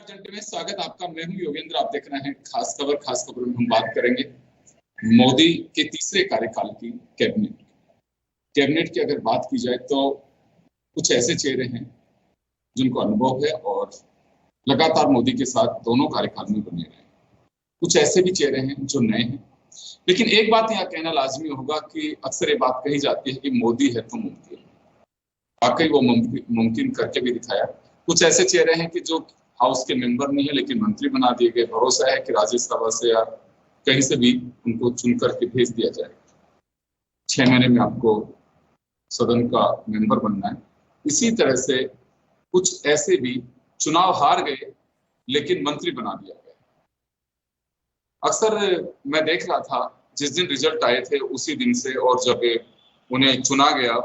एजेंडे में स्वागत आपका। मैं हूं योगेंद्र। आप देख रहे हैं खास खबर में हम बात करेंगे मोदी के तीसरे कार्यकाल की कैबिनेट की अगर बात की जाए तो कुछ ऐसे चेहरे हैं जिनको अनुभव है और लगातार मोदी के साथ दोनों कार्यकाल में बने रहे। कुछ ऐसे भी चेहरे हैं जो नए हैं। लेकिन एक बात यहाँ कहना लाजमी होगा कि अक्सर ये बात कही जाती है कि मोदी है तो मुमकिन। वाकई वो मुमकिन करके भी दिखाया। कुछ ऐसे चेहरे हैं कि जो हाउस के मेंबर नहीं है लेकिन मंत्री बना दिए गए। भरोसा है कि राज्यसभा से या कहीं से भी उनको चुन करके भेज दिया जाएगा। 6 महीने में आपको सदन का मेंबर बनना है। इसी तरह से कुछ ऐसे भी चुनाव हार गए लेकिन मंत्री बना दिया गया। अक्सर मैं देख रहा था जिस दिन रिजल्ट आए थे उसी दिन से, और जब उन्हें चुना गया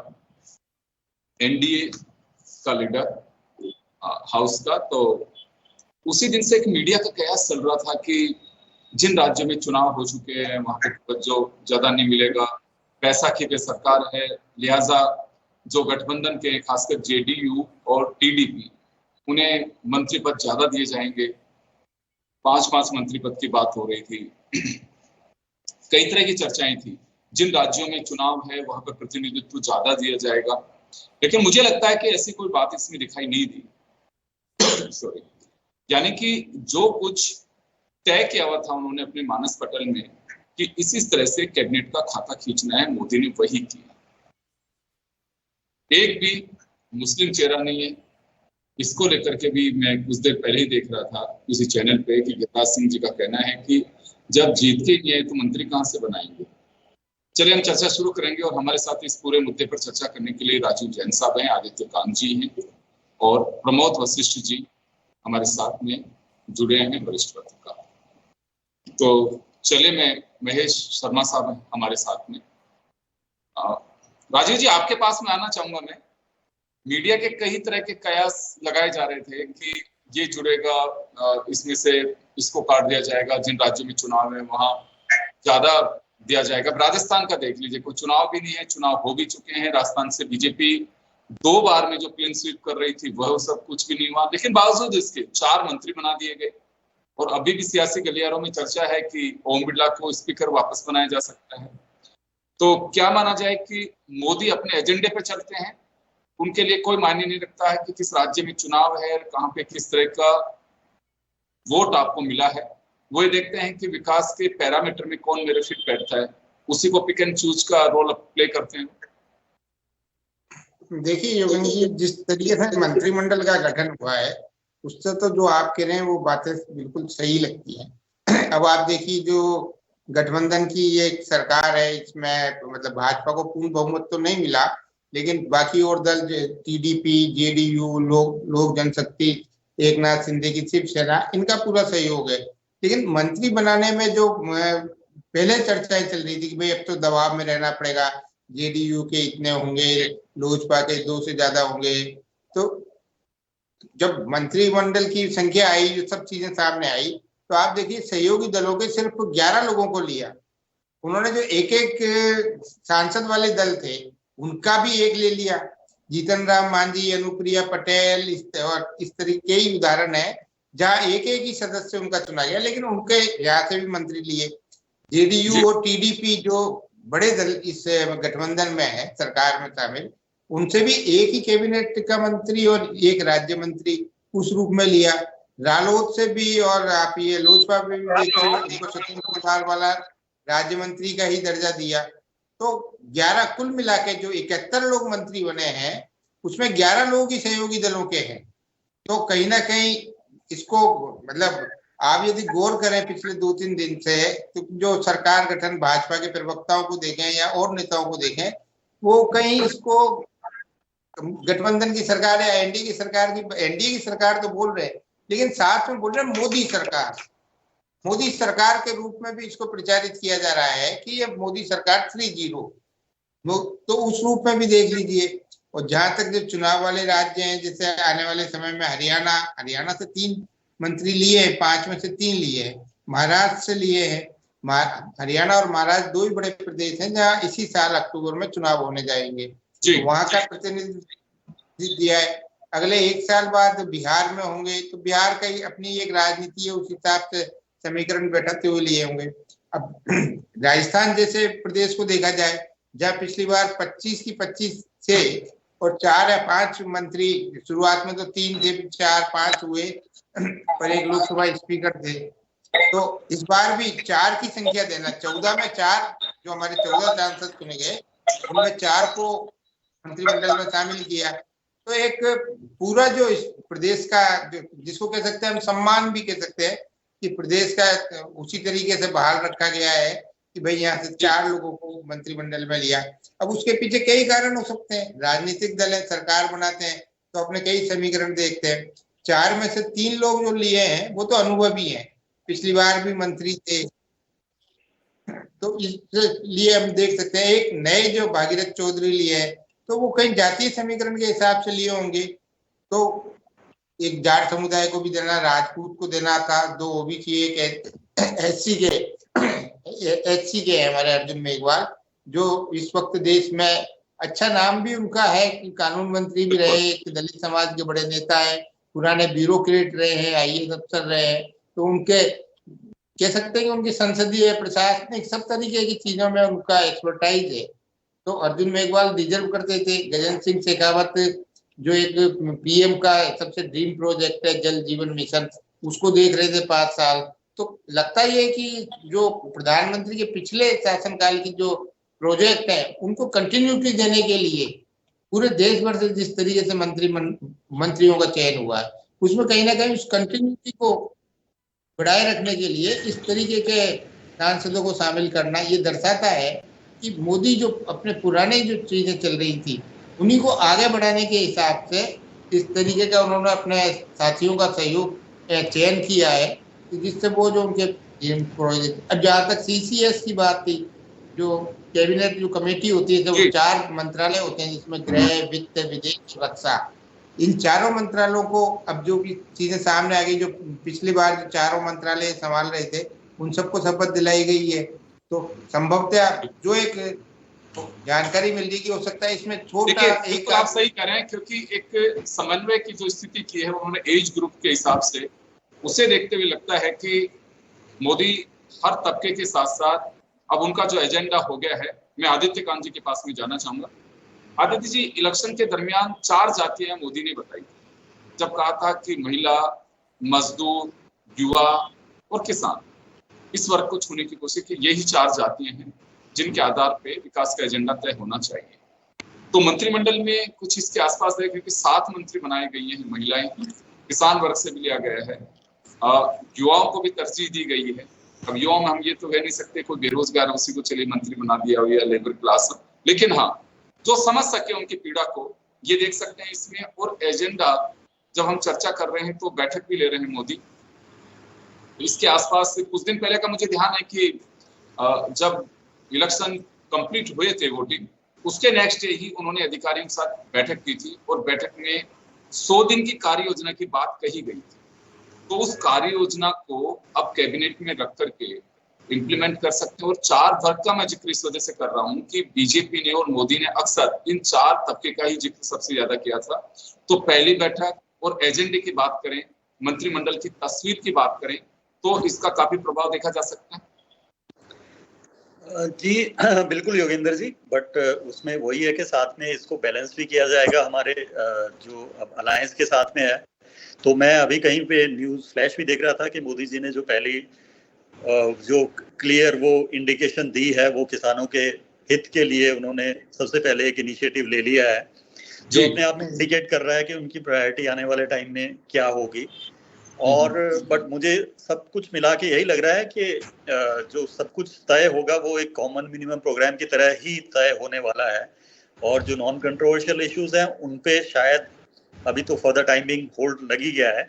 एनडीए का लीडर हाउस का, तो उसी दिन से एक मीडिया का कयास चल रहा था कि जिन राज्यों में चुनाव हो चुके हैं वहां पे जो ज्यादा नहीं मिलेगा, पैसा पे सरकार है, लिहाजा जो गठबंधन के खासकर जेडीयू और टीडीपी उन्हें मंत्री पद ज्यादा दिए जाएंगे। 5-5 मंत्री पद की बात हो रही थी। कई तरह की चर्चाएं थी। जिन राज्यों में चुनाव है वहां पर प्रतिनिधित्व ज्यादा दिया जाएगा, लेकिन मुझे लगता है कि ऐसी कोई बात इसमें दिखाई नहीं दी। सॉरी, यानी कि जो कुछ तय किया हुआ था उन्होंने अपने मानस पटल में कि इस तरह से कैबिनेट का खाता खींचना है, मोदी ने वही किया। एक भी मुस्लिम चेहरा नहीं है। इसको लेकर के भी मैं कुछ देर पहले ही देख रहा था उसी चैनल पे कि गिरिराज सिंह जी का कहना है कि जब जीत के ही है तो मंत्री कहां से बनाएंगे। चलिए हम चर्चा शुरू करेंगे और हमारे साथ इस पूरे मुद्दे पर चर्चा करने के लिए राजीव जैन साहब हैं, आदित्य कांत जी हैं और प्रमोद वशिष्ठ जी हमारे साथ में जुड़े हैं, वरिष्ठ पत्रकार। तो चलिए, मैं महेश शर्मा साहब हैं हमारे साथ में। राजीव जी, आपके पास में आना चाहूंगा मैं। मीडिया के कई तरह के कयास लगाए जा रहे थे कि ये जुड़ेगा, इसमें से इसको काट दिया जाएगा, जिन राज्यों में चुनाव है वहां ज्यादा दिया जाएगा। राजस्थान का देख लीजिए, कोई चुनाव भी नहीं है, चुनाव हो भी चुके हैं। राजस्थान से बीजेपी 2 बार में जो क्लीन स्वीप कर रही थी वह सब कुछ भी नहीं हुआ, लेकिन बावजूद इसके 4 मंत्री बना दिए गए। और अभी भी सियासी गलियारों में चर्चा है कि ओम बिरला को स्पीकर वापस बनाया जा सकता है। तो क्या माना जाए कि मोदी अपने एजेंडे पे चलते हैं, उनके लिए कोई मायने नहीं रखता है कि किस राज्य में चुनाव है, कहां पे किस तरह का वोट आपको मिला है। वो ये देखते हैं कि विकास के पैरामीटर में कौन मेरे फिट बैठता है, उसी को पिक एंड चूज का रोल प्ले करते हैं। देखिए योगेंद्र जी, जिस तरीके से मंत्रिमंडल का गठन हुआ है उससे तो जो आप कह रहे हैं वो बातें बिल्कुल सही लगती हैं। अब आप देखिए, जो गठबंधन की ये सरकार है, इसमें मतलब भाजपा को पूर्ण बहुमत तो नहीं मिला, लेकिन बाकी और दल टीडीपी, जेडीयू, लोक जनशक्ति, एकनाथ शिंदे की शिवसेना, इनका पूरा सहयोग है। लेकिन मंत्री बनाने में जो पहले चर्चाएं चल रही थी कि भाई अब तो दबाव में रहना पड़ेगा, जेडीयू के इतने होंगे, लोजपा के 2 से ज्यादा होंगे। तो जब मंत्रिमंडल की संख्या आई, जो सब चीजें सामने आई, तो आप देखिए सहयोगी दलों के सिर्फ 11 लोगों को लिया उन्होंने। जो एक सांसद वाले दल थे उनका भी एक ले लिया। जीतन राम मांझी, अनुप्रिया पटेल, और इस तरीके ही उदाहरण है जहां एक ही सदस्य उनका चुना गया, लेकिन उनके यहाँ से भी मंत्री लिए। जेडीयू और टीडीपी जो बड़े दल इस गठबंधन में है, सरकार में शामिल, उनसे भी एक ही कैबिनेट का मंत्री और एक राज्य मंत्री उस रूप में लिया। रालोद से भी, और आप ये लोजपा में भी देखिए, उनको स्वतंत्र प्रभार वाला राज्य मंत्री का ही दर्जा दिया। तो 11 कुल मिला के जो 71 लोग मंत्री बने हैं, उसमें 11 लोग ही सहयोगी दलों के हैं। तो कहीं ना कहीं इसको मतलब आप यदि गौर करें पिछले 2-3 दिन से, तो जो सरकार गठन भाजपा के प्रवक्ताओं को देखें या और नेताओं को देखें, वो कहीं इसको गठबंधन की सरकार या एनडीए की सरकार एनडीए की सरकार तो बोल रहे हैं, लेकिन साथ में बोल रहे हैं मोदी सरकार के रूप में भी इसको प्रचारित किया जा रहा है कि ये मोदी सरकार 3-0। तो उस रूप में भी देख लीजिए। और जहां तक जो चुनाव वाले राज्य हैं, जैसे आने वाले समय में हरियाणा से 3 मंत्री लिए हैं, 5 में से 3 लिए हैं, महाराष्ट्र से लिए हैं। हरियाणा और महाराष्ट्र 2 ही बड़े प्रदेश हैं जहाँ इसी साल अक्टूबर में चुनाव होने जाएंगे। तो वहां का प्रतिनिधित्व दिया है। अगले 1 साल बाद बिहार में होंगे, तो बिहार का अपनी एक राजनीति है, उस हिसाब से समीकरण बैठाते हुए लिए होंगे। अब राजस्थान जैसे प्रदेश को देखा जाए, जहाँ पिछली बार 25 की 25 थे और 4 या 5 मंत्री, शुरुआत में तो 3 थे, 4-5 हुए, पर एक लोकसभा स्पीकर थे। तो इस बार भी 4 की संख्या देना, 14 में 4, जो हमारे 14 सांसद चुने गए उनमें 4 को मंत्रिमंडल में शामिल किया। तो एक पूरा जो इस प्रदेश का, जिसको कह सकते हैं हम सम्मान भी कह सकते हैं, कि प्रदेश का उसी तरीके से बहाल रखा गया है कि भाई यहाँ से 4 लोगों को मंत्रिमंडल में लिया। अब उसके पीछे कई कारण हो सकते हैं, राजनीतिक दल है, सरकार बनाते हैं तो अपने कई समीकरण देखते हैं। 4 में से 3 लोग जो लिए हैं वो तो अनुभवी हैं, पिछली बार भी मंत्री थे, तो इसलिए हम देख सकते हैं। एक नए जो भागीरथ चौधरी लिए हैं, तो वो कहीं जातीय समीकरण के हिसाब से लिए होंगे, तो एक जाट समुदाय को भी देना, राजपूत को देना था, 2 ओबीसी, एक एससी के हमारे अर्जुन मेघवाल, जो इस वक्त देश में अच्छा नाम भी उनका है कि कानून मंत्री भी रहे, एक दलित समाज के बड़े नेता है, पुराने ब्यूरोक्रेट रहे हैं, आईएएस अफसर रहे हैं, तो उनके कह सकते हैं कि उनकी संसदीय प्रशासनिक सब तरीके की चीजों में उनका एक्सपर्टाइज है। तो अर्जुन मेघवाल डिजर्व करते थे। गजेंद्र सिंह शेखावत, जो एक पीएम का सबसे ड्रीम प्रोजेक्ट है जल जीवन मिशन, उसको देख रहे थे 5 साल। तो लगता ही है कि जो प्रधानमंत्री के पिछले शासनकाल की जो प्रोजेक्ट है उनको कंटिन्यूटी देने के लिए पूरे देश भर से जिस तरीके से मंत्रियों का चयन हुआ है, उसमें कहीं ना कहीं उस कंटिन्यूटी को बढ़ाए रखने के लिए इस तरीके के सांसदों को शामिल करना ये दर्शाता है कि मोदी जो अपने पुराने जो चीजें चल रही थी उन्हीं को आगे बढ़ाने के हिसाब से इस तरीके का उन्होंने अपने साथियों का सहयोग चयन किया है, जिससे वो जो उनके प्रोजेक्ट। अब जहाँ तक सीसीएस की बात थी, जो कैबिनेट जो कमेटी होती है, तो 4 मंत्रालय होते हैं जिसमें गृह, वित्त, विदेश, रक्षा, इन 4 मंत्रालयों को अब जो भी चीजें सामने आ गई, जो पिछली बार जो 4 मंत्रालय संभाल रहे थे उन सबको शपथ दिलाई गई है, तो संभवतः जो एक जानकारी मिल रही कि हो सकता है इसमें छोटा एक, तो आप सही कह रहे हैं, क्योंकि एक समन्वय की जो स्थिति की है उन्होंने एज ग्रुप के हिसाब से, उसे देखते हुए लगता है कि मोदी हर तबके के साथ साथ अब उनका जो एजेंडा हो गया है। मैं आदित्य कांत जी के पास में जाना चाहूंगा। आदित्य जी, इलेक्शन के दरमियान 4 जातियां मोदी ने बताई थी, जब कहा था कि महिला, मजदूर, युवा और किसान, इस वर्ग को छूने की कोशिश की। यही 4 जातियां हैं जिनके आधार पे विकास का एजेंडा तय होना चाहिए। तो मंत्रिमंडल में कुछ इसके आसपास है, क्योंकि 7 मंत्री बनाए गए हैं महिलाएं, किसान वर्ग से भी लिया गया है, युवाओं को भी तरजीह दी गई है। अब युवाओं में हम ये तो कह नहीं सकते कोई बेरोजगार उसी को चलिए मंत्री बना दिया हो या लेबर क्लास, लेकिन हाँ, जो समझ सके उनकी पीड़ा को, ये देख सकते हैं इसमें। और एजेंडा जब हम चर्चा कर रहे हैं तो बैठक भी ले रहे हैं मोदी, इसके आसपास कुछ दिन पहले का मुझे ध्यान है कि जब इलेक्शन कंप्लीट हुए थे, वोटिंग, उसके नेक्स्ट डे ही उन्होंने अधिकारियों के साथ बैठक की थी और बैठक में 100 दिन की कार्य योजना की बात कही गई थी। तो उस कार्य योजना को अब कैबिनेट में रख करके इम्प्लीमेंट कर सकते हैं। और 4 वर्ग का मैं जिक्र इस वजह से कर रहा हूं कि बीजेपी ने और मोदी ने अक्सर इन 4 तबके का ही जिक्र सबसे ज्यादा किया था। तो पहली बैठक और एजेंडे की बात करें, मंत्रिमंडल की तस्वीर की बात करें, तो इसका काफी प्रभाव देखा जा सकता है। जी बिल्कुल योगेंद्र जी, बट उसमें वही है कि साथ में इसको बैलेंस भी किया जाएगा हमारे जो अब अलायंस के साथ में है। तो मैं अभी कहीं पे न्यूज़ फ्लैश भी देख रहा था कि मोदी जी ने जो पहली जो क्लियर वो इंडिकेशन दी है, वो किसानों के हित के लिए उन्होंने सबसे पहले एक इनिशिएटिव ले लिया है, जो अपने आप में इंडिकेट कर रहा है कि उनकी प्रायोरिटी आने वाले टाइम में क्या होगी। और बट मुझे सब कुछ मिला के यही लग रहा है कि जो सब कुछ तय होगा वो एक कॉमन मिनिमम प्रोग्राम की तरह ही तय होने वाला है। और जो नॉन कंट्रोवर्शियल इश्यूज हैं उन पे शायद अभी तो for the time being hold लगी गया है,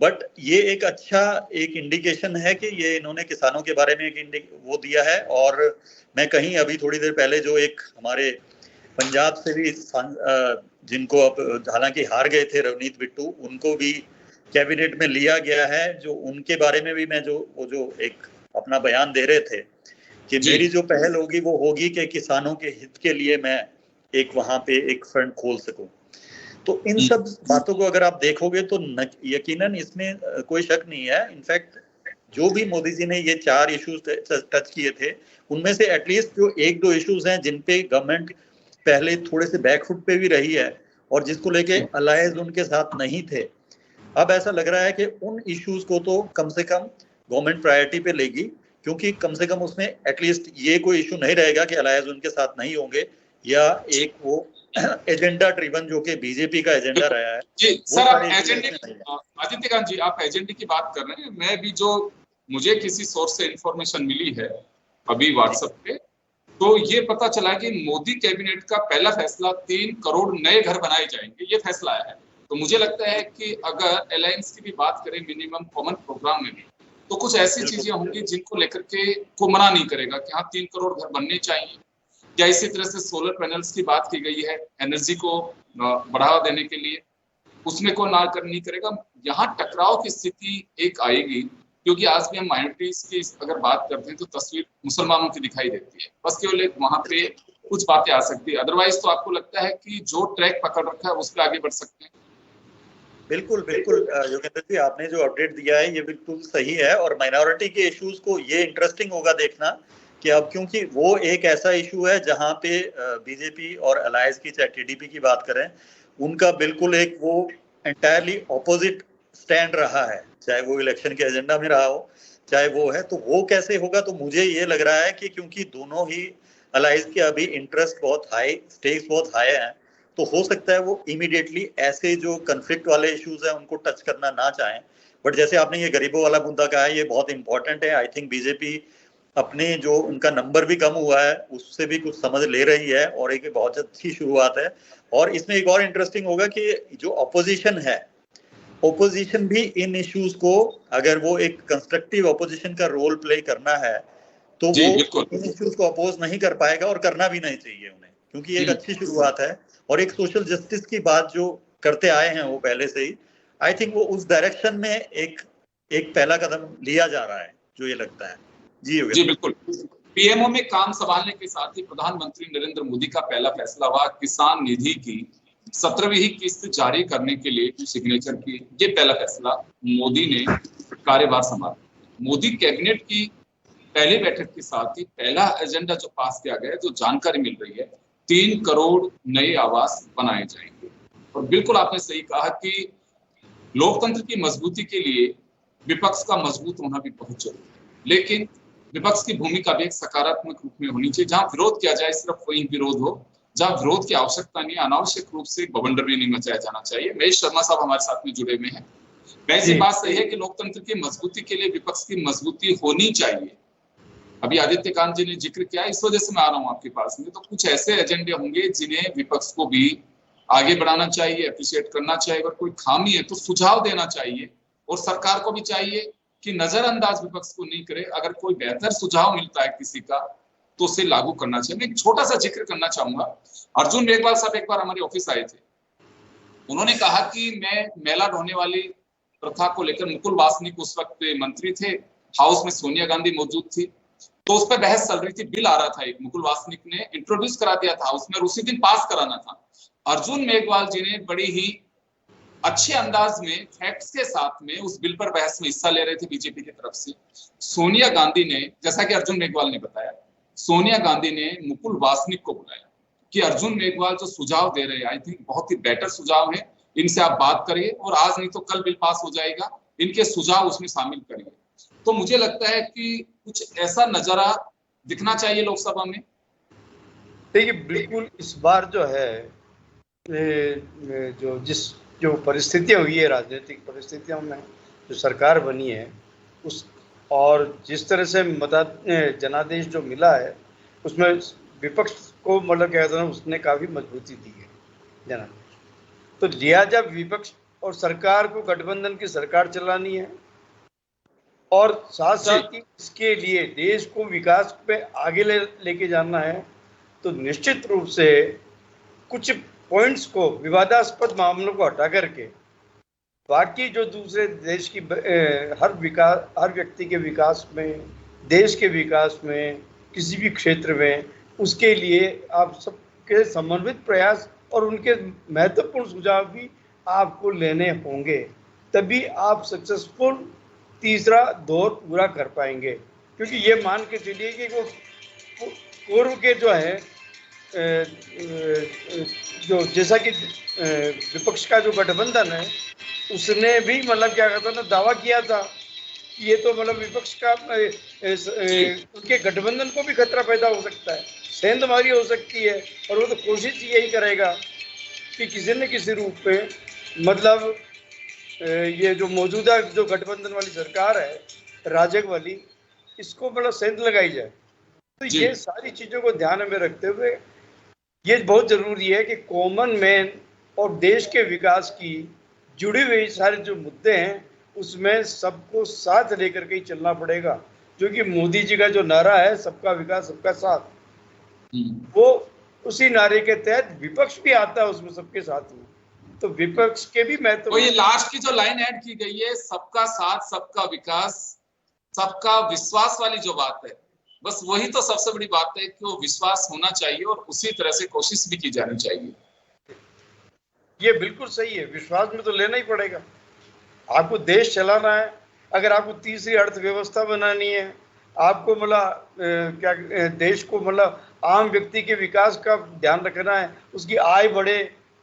बट ये एक अच्छा एक इंडिकेशन है कि ये इन्होंने किसानों के बारे में एक वो दिया है। और मैं कहीं अभी थोड़ी देर पहले जो एक हमारे पंजाब से भी जिनको अब हालांकि हार गए थे रवनीत बिट्टू, उनको भी कैबिनेट में लिया गया है, जो उनके बारे में भी मैं जो एक अपना बयान दे रहे थे कि मेरी जो पहल होगी वो होगी कि किसानों के हित के लिए मैं एक वहां पे एक फ्रंट खोल सकूं। तो इन सब बातों को अगर आप देखोगे तो यकीनन इसमें कोई शक नहीं है। इनफैक्ट जो भी मोदी जी ने ये 4 इश्यूज टच किए थे, उनमें से एटलीस्ट जो 1-2 इश्यूज हैं जिन पे गवर्नमेंट पहले थोड़े से बैकफुट पे भी रही है और जिसको लेके अलायंस उनके साथ नहीं थे, अब ऐसा लग रहा है कि उन इश्यूज को तो कम से कम गवर्नमेंट प्रायोरिटी पे लेगी, क्योंकि कम से कम उसमें एटलीस्ट ये कोई इशू नहीं रहेगा कि अलायंस उनके साथ नहीं होंगे, या एक वो एजेंडा ड्रिवन जो कि बीजेपी का एजेंडा रहा है। जी सर, आप एजेंडे, आदित्यकांत जी आप एजेंडे की बात कर रहे हैं। मैं भी जो मुझे किसी सोर्स से इंफॉर्मेशन मिली है अभी व्हाट्सएप पे, तो ये पता चला कि मोदी कैबिनेट का पहला फैसला 3 करोड़ नए घर बनाए जाएंगे, ये फैसला आया है। तो मुझे लगता है कि अगर अलायंस की भी बात करें मिनिमम कॉमन प्रोग्राम में भी, तो कुछ ऐसी चीजें होंगी जिनको लेकर के को मना नहीं करेगा कि हाँ 3 करोड़ घर बनने चाहिए, या इसी तरह से सोलर पैनल्स की बात की गई है एनर्जी को बढ़ावा देने के लिए, उसमें कोई ना नहीं करेगा। यहाँ टकराव की स्थिति एक आएगी, क्योंकि आज भी हम माइनॉरिटीज की अगर बात करते हैं तो तस्वीर मुसलमानों की दिखाई देती है, बस केवल एक वहां पे कुछ बातें आ सकती है। अदरवाइज तो आपको लगता है कि जो ट्रैक पकड़ रखा है उस पर आगे बढ़ सकते हैं। बिल्कुल बिल्कुल योगेंद्र जी, आपने जो अपडेट दिया है ये बिल्कुल सही है। और माइनॉरिटी के इश्यूज को ये इंटरेस्टिंग होगा देखना कि अब, क्योंकि वो एक ऐसा इशू है जहां पे बीजेपी और अलायंस की, चाहे टीडीपी की बात करें, उनका बिल्कुल एक वो एंटायरली ऑपोजिट स्टैंड रहा है, चाहे वो इलेक्शन के एजेंडा में रहा हो, चाहे वो है। तो वो कैसे होगा, तो मुझे ये लग रहा है कि क्योंकि दोनों ही अलायंस के अभी इंटरेस्ट बहुत हाई, स्टेक्स बहुत हाई हैं, तो हो सकता है वो इमीडिएटली ऐसे जो कन्फ्लिक्ट वाले इश्यूज हैं उनको टच करना ना चाहें। बट जैसे आपने ये गरीबों वाला मुद्दा कहा है, ये बहुत इंपॉर्टेंट है। आई थिंक बीजेपी अपने जो उनका नंबर भी कम हुआ है उससे भी कुछ समझ ले रही है, और एक बहुत अच्छी शुरुआत है। और इसमें एक और इंटरेस्टिंग होगा कि जो अपोजिशन है, ओपोजिशन भी इन इश्यूज को, अगर वो एक कंस्ट्रक्टिव ओपोजिशन का रोल प्ले करना है तो वो इन इश्यूज को अपोज नहीं कर पाएगा, और करना भी नहीं चाहिए उन्हें, क्योंकि एक अच्छी शुरुआत है। और एक सोशल जस्टिस की बात जो करते आए हैं वो पहले से ही, आई थिंक वो उस डायरेक्शन में एक पहला कदम लिया जा रहा है, जो ये लगता है। जी बिल्कुल। पीएमओ में काम संभालने के साथ ही प्रधानमंत्री नरेंद्र मोदी का पहला फैसला हुआ किसान निधि की 17वीं किस्त जारी करने के लिए सिग्नेचर की। ये पहला फैसला मोदी ने कार्यभार संभाला। मोदी कैबिनेट की पहली बैठक के साथ ही पहला एजेंडा जो पास किया गया, जो जानकारी मिल रही है, 3 करोड़ नए आवास बनाए जाएंगे। और बिल्कुल आपने सही कहा कि लोकतंत्र की मजबूती के लिए विपक्ष का मजबूत होना भी बहुत जरूरी है, लेकिन विपक्ष की भूमिका भी एक सकारात्मक रूप में होनी चाहिए। जहां विरोध किया जाए सिर्फ वही विरोध हो, जहां विरोध की आवश्यकता नहीं, अनावश्यक रूप से बवंडर भी नहीं मचाया जाना चाहिए। महेश शर्मा साहब हमारे साथ में जुड़े हुए हैं। वैसी बात सही है कि लोकतंत्र की मजबूती के लिए विपक्ष की मजबूती होनी चाहिए। अभी आदित्यकांत जी ने जिक्र किया, इस वजह से मैं आ रहा हूँ आपके पास में। तो कुछ ऐसे एजेंडे होंगे जिन्हें विपक्ष को भी आगे बढ़ाना चाहिए, अप्रिशिएट करना चाहिए। अगर कोई खामी है तो सुझाव देना चाहिए, और सरकार को भी चाहिए कि नजरअंदाज विपक्ष को नहीं करे। अगर कोई बेहतर सुझाव मिलता है किसी का तो उसे लागू करना चाहिए। मैं एक छोटा सा जिक्र करना चाहूंगा। अर्जुन मेघवाल साहब एक बार हमारे ऑफिस आए थे। उन्होंने कहा कि मैं मेला ढोने वाली प्रथा को लेकर, मुकुल वासनिक उस वक्त मंत्री थे, हाउस में सोनिया गांधी मौजूद थी, तो उस पर बहस चल रही थी। बिल आ रहा था, एक मुकुल वासनिक ने इंट्रोड्यूस करा दिया था हाउस में, और उसी दिन पास कराना था। अर्जुन मेघवाल जी ने बड़ी ही अच्छे अंदाज में, फैक्ट्स के साथ में उस बिल पर बहस में हिस्सा ले रहे थे बीजेपी की तरफ से। सोनिया गांधी ने, जैसा कि अर्जुन मेघवाल ने बताया, सोनिया गांधी ने मुकुल वासनिक को बुलाया कि अर्जुन मेघवाल जो सुझाव दे रहे हैं, आई थिंक बहुत ही बेटर सुझाव है, इनसे आप बात करिए, और आज नहीं तो कल बिल पास हो जाएगा, इनके सुझाव उसमें शामिल करिए। तो मुझे लगता है कि कुछ ऐसा नजारा दिखना चाहिए लोकसभा में। देखिए, बिल्कुल इस बार जो है जो परिस्थितियां हुई है, राजनीतिक परिस्थितियों में जो सरकार बनी है, उस और जिस तरह से जनादेश जो मिला है, उसमें विपक्ष को मतलब कहते हैं उसने काफ़ी मजबूती दी है जनादेश। तो लिहाजा विपक्ष और सरकार को गठबंधन की सरकार चलानी है, और साथ साथ ही इसके लिए देश को विकास पे आगे लेके जाना है। तो निश्चित रूप से कुछ पॉइंट्स को, विवादास्पद मामलों को हटा करके बाकी जो दूसरे देश की हर व्यक्ति के विकास में, देश के विकास में, किसी भी क्षेत्र में, उसके लिए आप सबके समन्वित प्रयास और उनके महत्वपूर्ण सुझाव भी आपको लेने होंगे, तभी आप सक्सेसफुल तीसरा दौर पूरा कर पाएंगे। क्योंकि ये मान के चलिए कि वो पूर्व के जो है जो जैसा कि विपक्ष का जो गठबंधन है उसने भी मतलब क्या कहता है ना दावा किया था कि ये तो मतलब विपक्ष का उनके गठबंधन को भी खतरा पैदा हो सकता है, सेंधमारी हो सकती है, और वो तो कोशिश यही करेगा कि किसी न किसी रूप पे मतलब ये जो मौजूदा जो गठबंधन वाली सरकार है राजग वाली, इसको मतलब सेंध लगाई जाए। तो ये सारी चीजों को ध्यान में रखते हुए ये बहुत जरूरी है कि कॉमन मैन और देश के विकास की जुड़ी हुई सारे जो मुद्दे हैं उसमें सबको साथ लेकर के ही चलना पड़ेगा, जो कि मोदी जी का जो नारा है सबका विकास सबका साथ, वो उसी नारे के तहत विपक्ष भी आता है उसमें सबके साथ में। तो विपक्ष के भी महत्व तो ये लास्ट की जो लाइन ऐड की गई है, सबका साथ सबका विकास सबका विश्वास वाली जो बात है, बस वही तो सबसे बड़ी बात है कि वो विश्वास होना चाहिए और उसी तरह से कोशिश भी की जानी चाहिए। ये बिल्कुल सही है, विश्वास में तो लेना ही पड़ेगा। आपको देश चलाना है, अगर आपको तीसरी अर्थव्यवस्था बनानी है, आपको मतलब क्या देश को मतलब आम व्यक्ति के विकास का ध्यान रखना है, उसकी आय बढ़े,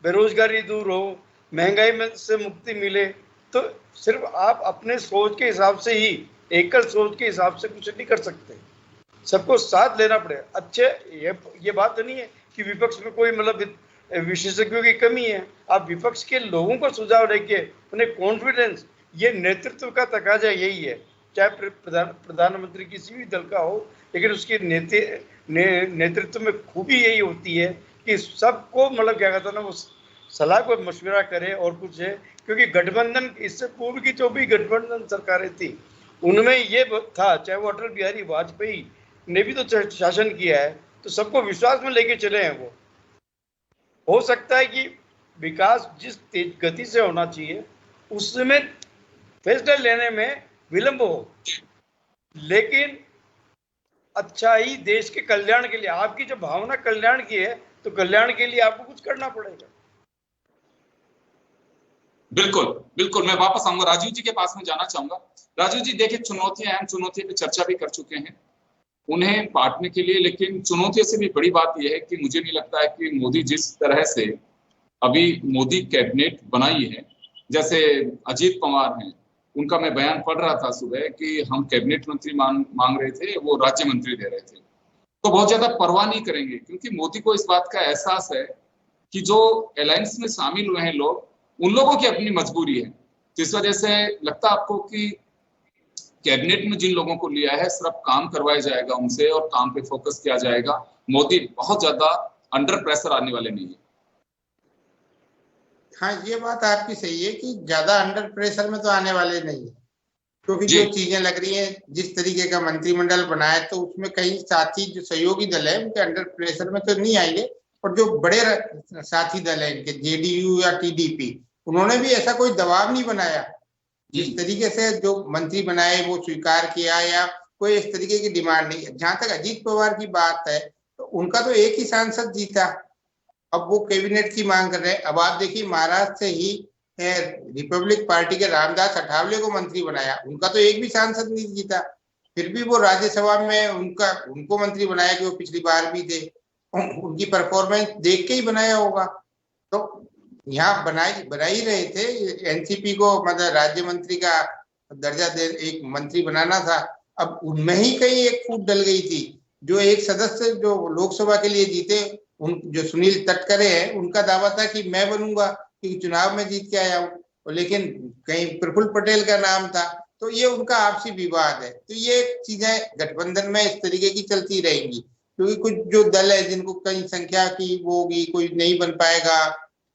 बेरोजगारी दूर हो, महंगाई में से मुक्ति मिले, तो सिर्फ आप अपने सोच के हिसाब से ही, एकल सोच के हिसाब से कुछ नहीं कर सकते, सबको साथ लेना पड़ेगा। अच्छे ये बात नहीं है कि विपक्ष में कोई मतलब विशेषज्ञों की कमी है, आप विपक्ष के लोगों को सुझाव लेके उन्हें कॉन्फिडेंस, ये नेतृत्व का तकाजा यही है, चाहे प्रधानमंत्री किसी भी दल का हो, लेकिन उसके नेतृत्व में खूबी यही होती है कि सबको मतलब क्या कहता है ना वो सलाह को मशवरा करे और कुछ है। क्योंकि गठबंधन इससे पूर्व की जो भी गठबंधन सरकारें थी उनमें ये था, चाहे वो अटल बिहारी वाजपेयी ने भी तो शासन किया है, तो सबको विश्वास में लेके चले हैं। वो हो सकता है कि विकास जिस तेज गति से होना चाहिए उसमें फैसले लेने में विलंब हो, लेकिन अच्छा ही देश के कल्याण के लिए, आपकी जो भावना कल्याण की है तो कल्याण के लिए आपको कुछ करना पड़ेगा। बिल्कुल बिल्कुल, मैं वापस आऊंगा, राजीव जी के पास में जाना चाहूंगा। राजीव जी देखिए, चुनौतियां, अहम चुनौतियों पे चर्चा भी कर चुके हैं उन्हें बांटने के लिए, लेकिन चुनौतियों से भी बड़ी बात यह है कि मुझे नहीं लगता है कि मोदी जिस तरह से अभी मोदी कैबिनेट बनाई है, जैसे अजीत पवार हैं, उनका मैं बयान पढ़ रहा था सुबह कि हम कैबिनेट मंत्री मांग रहे थे, वो राज्य मंत्री दे रहे थे, तो बहुत ज्यादा परवाह नहीं करेंगे, क्योंकि मोदी को इस बात का एहसास है कि जो अलायंस में शामिल हुए हैं लोग, उन लोगों की अपनी मजबूरी है। तो इस वजह से लगता है आपको कि कैबिनेट में जिन लोगों को लिया है सिर्फ काम करवाया जाएगा उनसे और काम पे फोकस किया जाएगा, मोदी बहुत ज्यादा अंडर प्रेशर आने वाले नहीं है। हाँ, ये बात आपकी सही है कि ज्यादा अंडर प्रेशर में तो आने वाले नहीं है, क्योंकि जो चीजें लग रही हैं, जिस तरीके का मंत्रिमंडल बनाया, तो उसमें कई साथी जो सहयोगी दल है उनके अंडर प्रेशर में तो नहीं आएंगे, और जो बड़े साथी दल है इनके जेडीयू या टीडीपी, उन्होंने भी ऐसा कोई दबाव नहीं बनाया। जिस तरीके से जो मंत्री बनाए वो स्वीकार किया, या कोई इस तरीके की डिमांड नहीं है। जहां तक अजीत पवार की बात है, तो उनका तो एक ही सांसद जीता, अब वो कैबिनेट की मांग कर रहे हैं। अब आप देखिए, महाराष्ट्र से ही रिपब्लिक पार्टी के रामदास अठावले को मंत्री बनाया, उनका तो एक भी सांसद नहीं जीता, फिर भी वो राज्यसभा में उनको मंत्री बनाया कि वो पिछली बार भी थे, उनकी परफॉर्मेंस देख के ही बनाया होगा। तो यहाँ बना ही रहे थे, एनसीपी को मतलब राज्य मंत्री का दर्जा दे, एक मंत्री बनाना था। अब उनमें ही कहीं एक फूट डल गई थी, जो एक सदस्य जो लोकसभा के लिए जीते, उन जो सुनील तटकरे हैं, उनका दावा था कि मैं बनूंगा क्योंकि चुनाव में जीत के आया हूँ, लेकिन कहीं प्रफुल्ल पटेल का नाम था। तो ये उनका आपसी विवाद है। तो ये चीजें गठबंधन में इस तरीके की चलती रहेंगी, क्योंकि कुछ जो दल है जिनको कई संख्या की वो होगी, कोई नहीं बन पाएगा।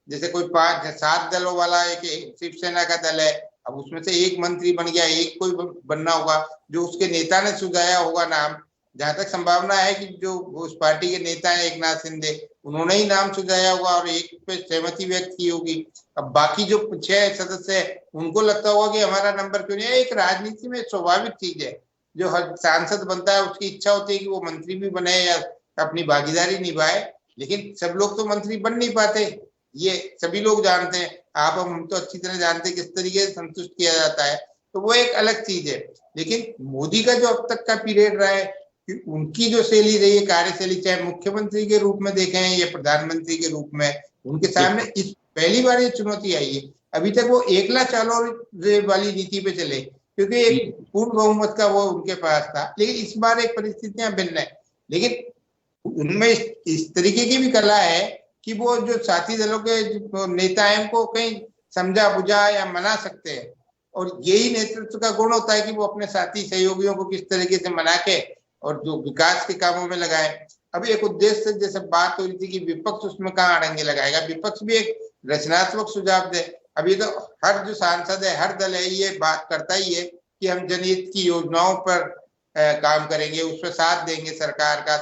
जैसे कोई 5-7 दलों वाला एक शिवसेना का दल है, अब उसमें से एक मंत्री बन गया, एक कोई बनना होगा जो उसके नेता ने सुझाया होगा नाम। जहां तक संभावना है कि जो उस पार्टी के नेता है एकनाथ शिंदे, उन्होंने ही नाम सुझाया होगा और एक पे सहमति व्यक्त की होगी। अब बाकी जो 6 सदस्य है उनको लगता होगा कि हमारा नंबर क्यों नहीं है। एक राजनीति में स्वाभाविक चीज है, जो हर सांसद बनता है उसकी इच्छा होती है कि वो मंत्री भी बने या अपनी भागीदारी निभाए, लेकिन सब लोग तो मंत्री बन नहीं पाते। ये सभी लोग जानते हैं, आप हम तो अच्छी तरह जानते हैं किस तरीके से संतुष्ट किया जाता है, तो वो एक अलग चीज है। लेकिन मोदी का जो अब तक का पीरियड रहा है, उनकी जो शैली रही है, कार्यशैली, चाहे मुख्यमंत्री के रूप में देखें या प्रधानमंत्री के रूप में, उनके सामने इस पहली बार ये चुनौती आई है। अभी तक वो एकला चालो वाली नीति पे चले, क्योंकि एक पूर्ण बहुमत का वो उनके पास था, लेकिन इस बार एक परिस्थितियां भिन्न है। लेकिन उनमें इस तरीके की भी कला है कि वो जो साथी दलों के नेता हैं उनको कहीं समझा बुझा या मना सकते हैं, और यही नेतृत्व का गुण होता है कि वो अपने साथी सहयोगियों को किस तरीके से मना के और जो विकास के कामों में लगाए। अभी एक उद्देश्य से जैसे बात हो रही थी कि विपक्ष उसमें कहाँ अड़ंगे लगाएगा, विपक्ष भी एक रचनात्मक सुझाव दे। अभी तो हर जो सांसद है, हर दल है, ये बात करता ही है कि हम जनहित की योजनाओं पर काम करेंगे, उस पर साथ देंगे सरकार का।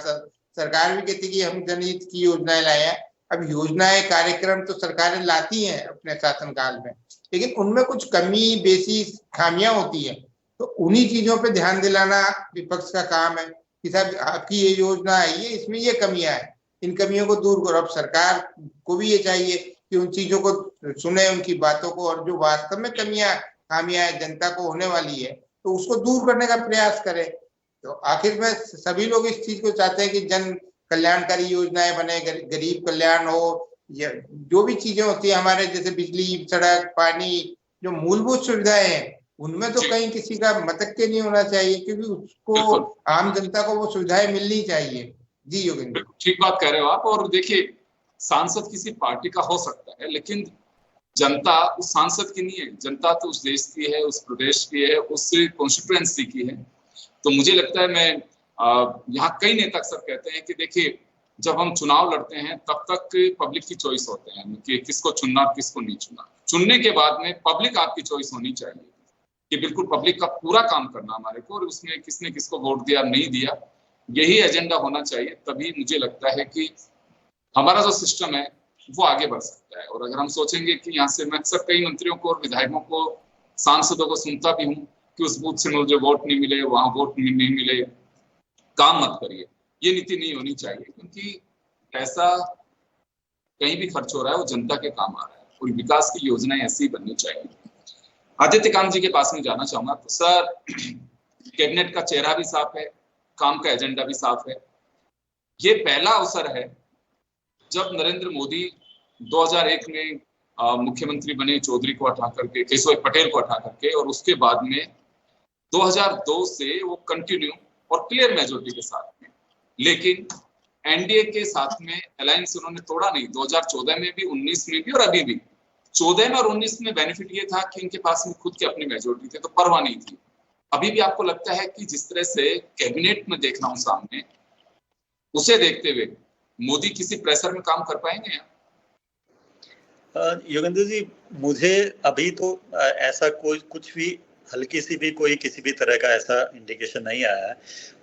सरकार भी कहती कि हम जनहित की योजनाएं लाए हैं। अब योजनाएं, कार्यक्रम तो सरकारें लाती हैं अपने शासनकाल में, लेकिन उनमें कुछ कमी बेसी खामियां होती है, तो उन्हीं चीजों पे ध्यान दिलाना विपक्ष का काम है कि साहब आपकी ये योजना है, ये इसमें ये कमियां है, इन कमियों को दूर करो। अब सरकार को भी ये चाहिए कि उन चीजों को सुने, उनकी बातों को, और जो वास्तव में कमियां खामियां जनता को होने वाली है तो उसको दूर करने का प्रयास करे। तो आखिर में सभी लोग इस चीज को चाहते हैं कि जन कल्याणकारी योजनाएं बने, गरीब कल्याण हो, या जो भी चीजें होती है हमारे, जैसे बिजली, सड़क, पानी, जो मूलभूत सुविधाएं हैं, उनमें तो कहीं किसी का मतक्के नहीं होना चाहिए, क्योंकि उसको आम जनता को वो सुविधाएं मिलनी चाहिए। जी योगेंद्र, ठीक बात कह रहे हो आप। और देखिए, सांसद किसी पार्टी का हो सकता है, लेकिन जनता उस सांसद की नहीं है, जनता तो उस देश की है, उस प्रदेश की है, उस कॉन्स्टिट्यूएंसी की है। तो मुझे लगता है, मैं यहाँ कई नेता अक्सर कहते हैं कि देखिए, जब हम चुनाव लड़ते हैं तब तक पब्लिक की चॉइस होते हैं कि किसको चुनना और किसको नहीं चुनना। चुनने के बाद में पब्लिक आपकी चॉइस होनी चाहिए कि बिल्कुल पब्लिक का पूरा काम करना हमारे को, और उसमें किसने किसको वोट दिया नहीं दिया, यही एजेंडा होना चाहिए। तभी मुझे लगता है कि हमारा जो सिस्टम है वो आगे बढ़ सकता है। और अगर हम सोचेंगे कि यहाँ से, मैं अक्सर कई मंत्रियों को और विधायकों को, सांसदों को सुनता भी हूँ कि उस बूथ से मुझे वोट नहीं मिले, वहां वोट नहीं मिले, काम मत करिए। ये नीति नहीं होनी चाहिए, क्योंकि पैसा कहीं भी खर्च हो रहा है वो जनता के काम आ रहा है, और विकास की योजनाएं ऐसी बननी चाहिए। आदित्य कांत जी के पास में जाना चाहूंगा। तो सर, कैबिनेट का चेहरा भी साफ है, काम का एजेंडा भी साफ है। ये पहला अवसर है जब नरेंद्र मोदी 2001 में मुख्यमंत्री बने, चौधरी को हटा करके, केशव पटेल को हटा करके, और उसके बाद में 2002 से वो कंटिन्यू और क्लियर मेजोरिटी के साथ में, लेकिन एनडीए के साथ में अलायंस उन्होंने तोड़ा नहीं। 2014 में भी, 19 में भी, और अभी भी 14 में और 19 में बेनिफिट ये था कि इनके पास में खुद की अपनी मेजोरिटी थी, तो परवाह नहीं थी। अभी भी आपको लगता है कि जिस तरह से कैबिनेट में देख रहा हूं सामने, उसे देखते हुए मोदी किसी प्रेशर में काम कर पाएंगे? योगेंद्र जी, मुझे अभी तो ऐसा कोई कुछ भी, हल्की सी भी कोई किसी भी तरह का ऐसा इंडिकेशन नहीं आया है।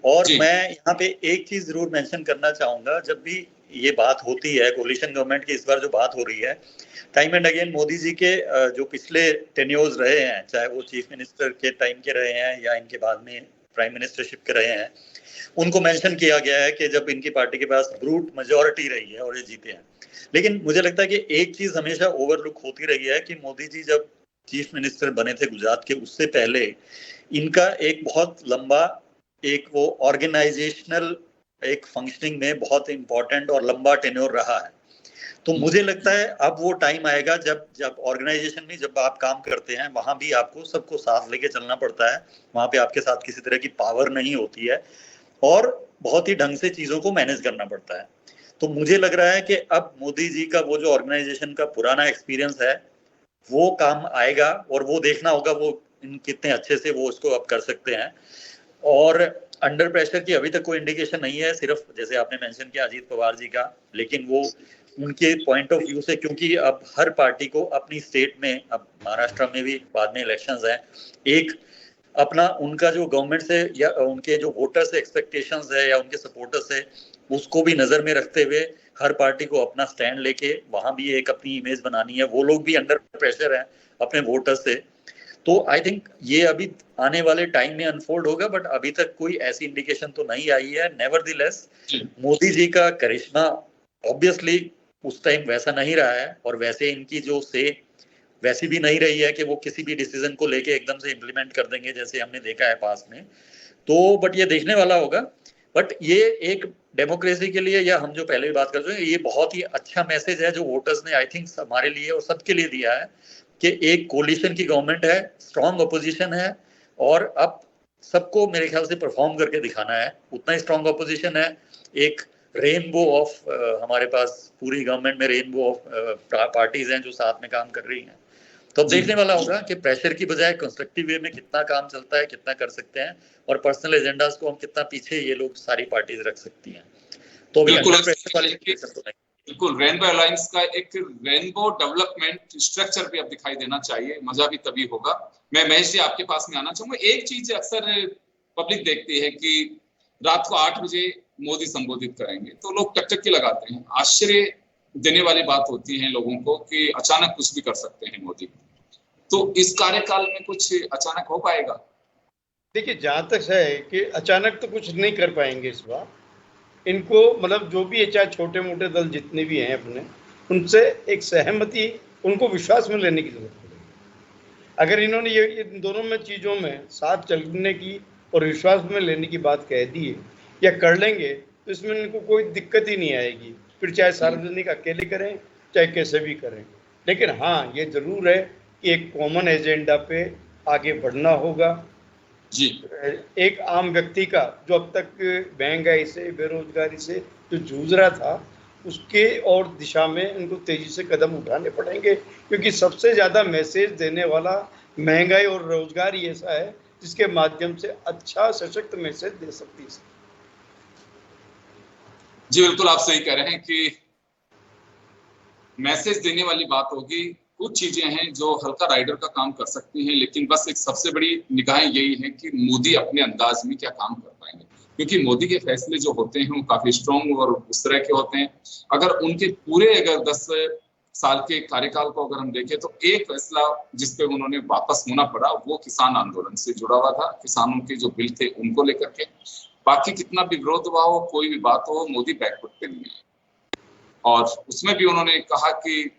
और मैं यहाँ पे एक चीज जरूर मेंशन करना चाहूंगा, जब भी ये बात होती है कोलिशन गवर्नमेंट की, इस बार जो बात हो रही है, time and again Modi ji के जो पिछले टेन्योर्स रहे हैं, चाहे वो चीफ मिनिस्टर के टाइम के रहे हैं या इनके बाद में प्राइम मिनिस्टरशिप के रहे हैं, उनको मेंशन किया गया है कि जब इनकी पार्टी के पास ब्रूट मेजोरिटी रही है और ये जीते हैं। लेकिन मुझे लगता है कि एक चीज हमेशा ओवरलुक होती रही है कि मोदी जी जब चीफ मिनिस्टर बने थे गुजरात के, उससे पहले इनका एक बहुत लंबा, एक वो ऑर्गेनाइजेशनल एक फंक्शनिंग में बहुत इंपॉर्टेंट और लंबा टेन्योर रहा है। तो मुझे लगता है अब वो टाइम आएगा जब ऑर्गेनाइजेशन में जब आप काम करते हैं, वहां भी आपको सबको साथ लेके चलना पड़ता है। वहां पे आपके साथ किसी तरह की पावर नहीं होती है, और बहुत ही ढंग से चीजों को मैनेज करना पड़ता है। तो मुझे लग रहा है कि अब मोदी जी का वो जो ऑर्गेनाइजेशन का पुराना एक्सपीरियंस है वो काम आएगा, और वो देखना होगा वो कितने अच्छे से वो उसको अब कर सकते हैं। और अंडर प्रेशर की अभी तक कोई इंडिकेशन नहीं है, सिर्फ जैसे आपने मेंशन किया अजीत पवार जी का, लेकिन वो उनके पॉइंट ऑफ व्यू से, क्योंकि अब हर पार्टी को अपनी स्टेट में, अब महाराष्ट्र में भी बाद में इलेक्शंस हैं, एक अपना उनका जो गवर्नमेंट से या उनके जो वोटर से एक्सपेक्टेशंस है या उनके सपोर्टर्स है, उसको भी नजर में रखते हुए हर पार्टी को अपना स्टैंड लेके वहां भी एक अपनी इमेज बनानी है। वो लोग भी अंडर प्रेशर है अपने वोटर्स से। तो आई थिंक ये अभी आने वाले टाइम में अनफोल्ड होगा, बट अभी तक कोई ऐसी इंडिकेशन तो नहीं आई है। नेवरदीलेस मोदी जी का करिश्मा ऑब्वियसली उस टाइम वैसा नहीं रहा है, और वैसे इनकी जो वैसी भी नहीं रही है कि वो किसी भी डिसीजन को लेके एकदम से इम्प्लीमेंट कर देंगे जैसे हमने देखा है पास में। तो बट ये देखने वाला होगा। बट ये एक डेमोक्रेसी के लिए, या हम जो पहले भी बात कर रहे हैं, ये बहुत ही अच्छा मैसेज है जो वोटर्स ने आई थिंक हमारे लिए और सबके लिए दिया है कि एक कोलिशन की गवर्नमेंट है, स्ट्रांग अपोजिशन है, और अब सबको मेरे ख्याल से परफॉर्म करके दिखाना है। उतना ही स्ट्रांग अपोजिशन है, एक रेनबो ऑफ हमारे पास पूरी गवर्नमेंट में रेनबो ऑफ पार्टीज हैं जो साथ में काम कर रही हैं। तो अब देखने वाला होगा कि प्रेशर की बजाय कंस्ट्रक्टिव वे में कितना काम चलता है, कितना कर सकते हैं, और पर्सनल एजेंडास को हम कितना पीछे ये लोग सारी पार्टीज रख सकती हैं। तो बिल्कुल रेनबो अलायंस का एक रेनबो डेवलपमेंट स्ट्रक्चर भी अब दिखाई देना चाहिए, मजा भी तभी होगा। मैं महेश जी आपके पास में आना चाहूंगा। एक चीज अक्सर पब्लिक देखती है कि रात को 8 बजे मोदी संबोधित करेंगे तो लोग टकटकी लगाते हैं। आश्चर्य देने वाली बात होती है लोगों को कि अचानक कुछ भी कर सकते हैं मोदी। तो इस कार्यकाल में कुछ अचानक हो पाएगा? देखिए, जहाँ तक है कि अचानक तो कुछ नहीं कर पाएंगे इस बार। इनको मतलब जो भी है, चाहे छोटे मोटे दल जितने भी हैं अपने, उनसे एक सहमति, उनको विश्वास में लेने की जरूरत पड़ेगी। अगर इन्होंने ये इन दोनों में चीज़ों में साथ चलने की और विश्वास में लेने की बात कह दी है या कर लेंगे तो इसमें इनको कोई दिक्कत ही नहीं आएगी। फिर चाहे सार्वजनिक अकेले करें चाहे कैसे भी करें। लेकिन हाँ, ये जरूर है कि एक कॉमन एजेंडा पे आगे बढ़ना होगा जी। एक आम व्यक्ति का जो अब तक महंगाई से, बेरोजगारी से जो जूझ रहा था, उसके और दिशा में उनको तेजी से कदम उठाने पड़ेंगे, क्योंकि सबसे ज़्यादा मैसेज देने वाला महंगाई और रोजगार ही ऐसा है जिसके माध्यम से अच्छा सशक्त मैसेज दे सकती है। जी बिल्कुल, आप सही कह रहे हैं कि मैसेज देने वाली बात होगी। कुछ चीजें हैं जो हल्का राइडर का काम कर सकती हैं, लेकिन बस एक सबसे बड़ी निगाहें यही है कि मोदी अपने अंदाज में क्या काम कर पाएंगे, क्योंकि मोदी के फैसले जो होते हैं वो काफी स्ट्रॉन्ग और उस तरह के होते हैं। अगर उनके पूरे 10 साल के कार्यकाल को अगर हम देखें तो एक फैसला जिसपे उन्होंने वापस होना पड़ा वो किसान आंदोलन से जुड़ा हुआ था। किसानों के जो बिल थे उनको लेकर के, बाकी कितना भी विरोध हुआ हो, कोई भी बात हो, मोदी बैकफुट पे नहीं है। और उसमें भी उन्होंने कहा कि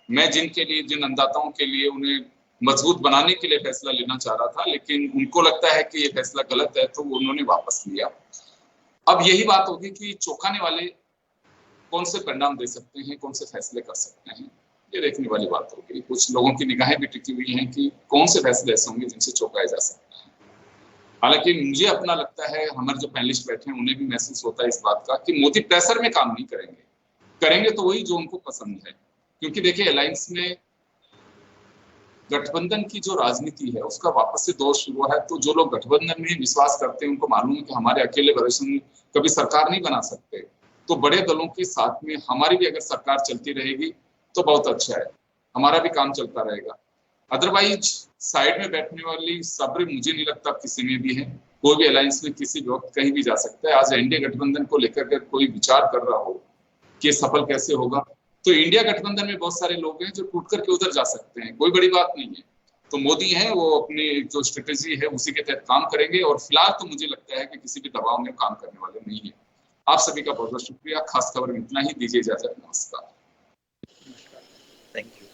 मैं जिनके लिए, जिन अन्नदाताओं के लिए उन्हें मजबूत बनाने के लिए फैसला लेना चाह रहा था, लेकिन उनको लगता है कि ये फैसला गलत है तो उन्होंने वापस लिया। अब यही बात होगी कि चौंकाने वाले कौन से परिणाम दे सकते हैं, कौन से फैसले कर सकते हैं, ये देखने वाली बात होगी। कुछ लोगों की निगाहें भी टिकी हुई हैं कि कौन से फैसले ऐसे होंगे जिनसे चौंकाया जा सकता है। हालांकि मुझे अपना लगता है, हमारे जो पैनलिस्ट बैठे हैं उन्हें भी महसूस होता है इस बात का कि मोदी प्रेशर में काम नहीं करेंगे, करेंगे तो वही जो उनको पसंद है। क्योंकि देखिए, अलायंस में गठबंधन की जो राजनीति है उसका वापस से दौर शुरू हुआ है। तो जो लोग गठबंधन में विश्वास करते हैं उनको मालूम है कि हमारे अकेले भरोसे में कभी सरकार नहीं बना सकते, तो बड़े दलों के साथ में हमारी भी अगर सरकार चलती रहेगी तो बहुत अच्छा है, हमारा भी काम चलता रहेगा। अदरवाइज साइड में बैठने वाली सब्र मुझे नहीं लगता किसी में भी है। कोई भी अलायंस में किसी भी वक्त कहीं भी जा सकता है। आज एनडीए गठबंधन को लेकर के कोई विचार कर रहा हो कि सफल कैसे होगा, तो इंडिया गठबंधन में बहुत सारे लोग हैं जो टूट करके उधर जा सकते हैं, कोई बड़ी बात नहीं है। तो मोदी हैं, वो अपनी जो स्ट्रेटेजी है उसी के तहत काम करेंगे, और फिलहाल तो मुझे लगता है कि किसी भी दबाव में काम करने वाले नहीं है। आप सभी का बहुत बहुत शुक्रिया। खास खबर में इतना ही, दीजिए इजाजत, नमस्कार। Thank you.